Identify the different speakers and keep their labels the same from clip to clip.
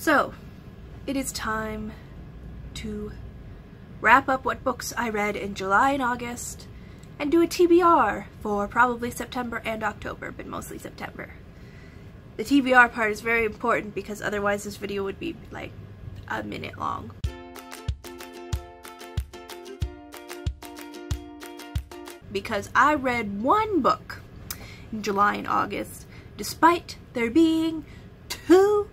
Speaker 1: So, it is time to wrap up what books I read in July and August and do a TBR for probably September and October, but mostly September. The TBR part is very important because otherwise this video would be like a minute long. Because I read one book in July and August, despite there being 2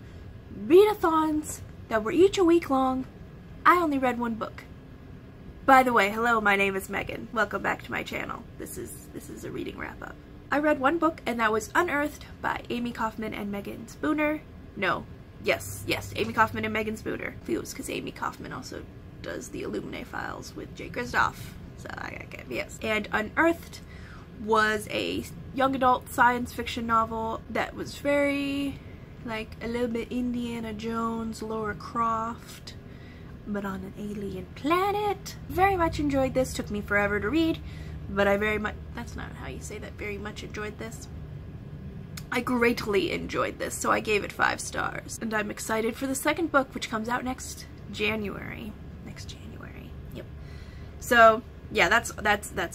Speaker 1: readathons that were each a week long. I only read one book. By the way, hello, my name is Megan. Welcome back to my channel. This is a reading wrap-up. I read one book, and that was Unearthed by Amy Kaufman and Megan Spooner. Yes, Amy Kaufman and Megan Spooner. Feels because Amy Kaufman also does the Illuminae files with Jay Kristoff. So yes. And Unearthed was a young adult science fiction novel that was very, like, a little bit Indiana Jones, Lara Croft, but on an alien planet. Very much enjoyed this. Took me forever to read, but I very much, that's not how you say that, very much enjoyed this. I greatly enjoyed this, so I gave it 5 stars. And I'm excited for the second book, which comes out next January. Yep. So, yeah, that's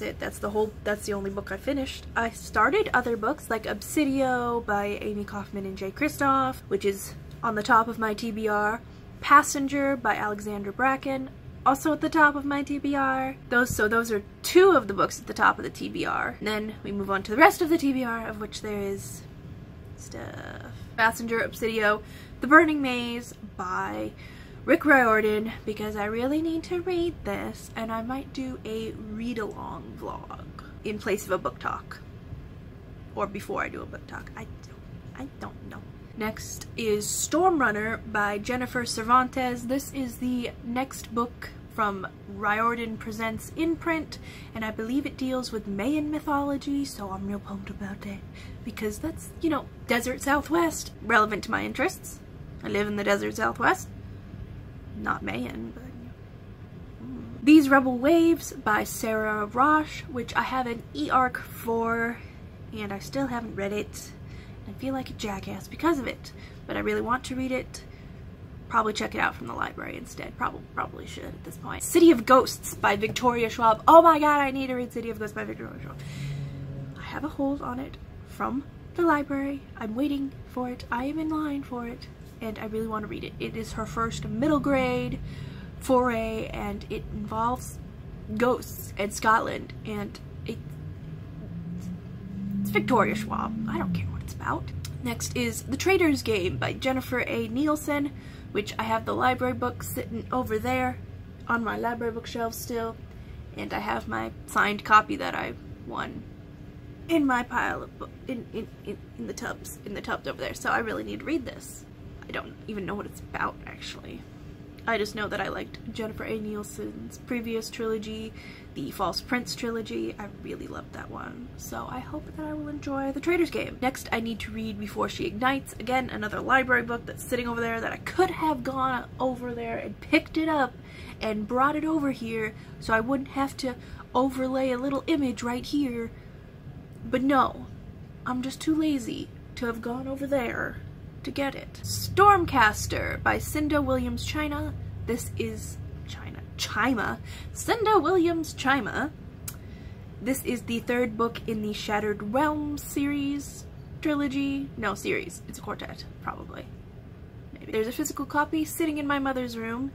Speaker 1: it. That's the only book I finished. I started other books like Obsidio by Amy Kaufman and Jay Kristoff, which is on the top of my TBR. Passenger by Alexandra Bracken, also at the top of my TBR. Those are 2 of the books at the top of the TBR. And then we move on to the rest of the TBR, of which there is stuff. Passenger, Obsidio, The Burning Maze by Rick Riordan, because I really need to read this, and I might do a read-along vlog in place of a book talk. Or before I do a book talk. I don't know. Next is Stormrunner by Jennifer Cervantes. This is the next book from Riordan Presents Imprint, and I believe it deals with Mayan mythology, so I'm real pumped about that, because that's, you know, Desert Southwest, relevant to my interests. I live in the Desert Southwest. Not Mayan, but... These Rebel Waves by Sarah Roche, which I have an e-arc for, and I still haven't read it. I feel like a jackass because of it, but I really want to read it. Probably check it out from the library instead. Probably should at this point. City of Ghosts by Victoria Schwab. Oh my god, I need to read City of Ghosts by Victoria Schwab. I have a hold on it from the library. I'm waiting for it. I am in line for it, and I really want to read it. It is her first middle grade foray, and it involves ghosts and Scotland, and it's Victoria Schwab. I don't care what it's about. Next is The Trader's Game by Jennifer A. Nielsen, which I have the library book sitting over there on my library bookshelf still, and I have my signed copy that I won in my pile of books, in the tubs over there, so I really need to read this. I don't even know what it's about, actually. I just know that I liked Jennifer A. Nielsen's previous trilogy, the False Prince trilogy. I really loved that one, so I hope that I will enjoy The Trader's Game. Next, I need to read Before She Ignites. Again, another library book that's sitting over there that I could have gone over there and picked it up and brought it over here so I wouldn't have to overlay a little image right here. But no, I'm just too lazy to have gone over there to get it. Stormcaster by Cinda Williams China. This is Cinda Williams Chima. This is the 3rd book in the Shattered Realms series, trilogy. No, series. It's a quartet, probably. Maybe. There's a physical copy sitting in my mother's room,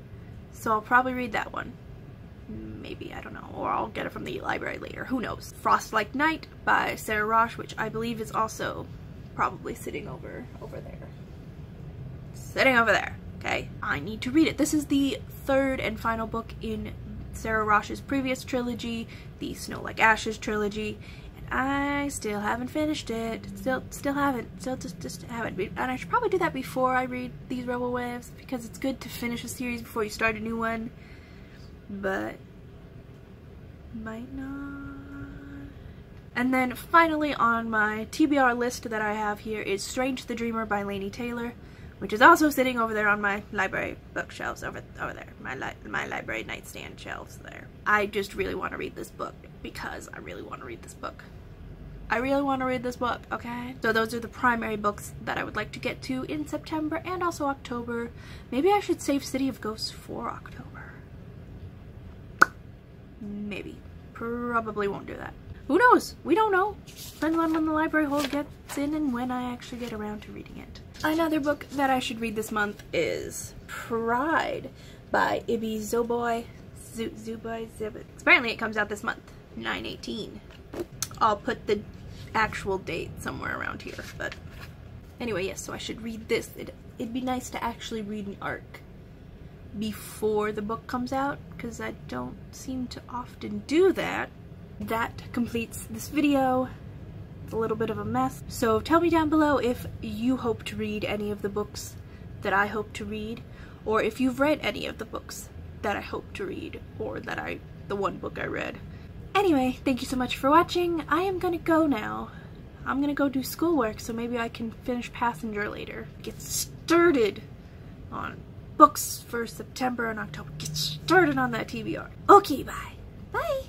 Speaker 1: so I'll probably read that one. Maybe, I don't know, or I'll get it from the library later. Who knows? Frostlike Night by Sarah Roche, which I believe is also probably sitting over there. Sitting over there. Okay, I need to read it. This is the 3rd and final book in Sarah Roche's previous trilogy, the Snow Like Ashes trilogy, and I still haven't finished it. Still haven't. Just haven't. And I should probably do that before I read These Rebel Waves, because it's good to finish a series before you start a new one, but might not. And then finally on my TBR list that I have here is Strange the Dreamer by Laini Taylor, which is also sitting over there on my library bookshelves over there, my library nightstand shelves there. I just really want to read this book because I really want to read this book. I really want to read this book, okay? So those are the primary books that I would like to get to in September and also October. Maybe I should save City of Ghosts for October. Maybe. Probably won't do that. Who knows? We don't know. Depends on when the library hold gets in and when I actually get around to reading it. Another book that I should read this month is Pride by Ibi Zoboi. Apparently it comes out this month, 9/18. I'll put the actual date somewhere around here, but anyway, yes, so I should read this. It'd be nice to actually read an arc before the book comes out, because I don't seem to often do that. That completes this video. It's a little bit of a mess, so tell me down below if you hope to read any of the books that I hope to read, or if you've read any of the books that I hope to read, or that the one book I read. Anyway, thank you so much for watching. I am gonna go now. I'm gonna go do schoolwork, so maybe I can finish Passenger later. Get started on books for September and October. Get started on that TBR. Okay, bye. Bye!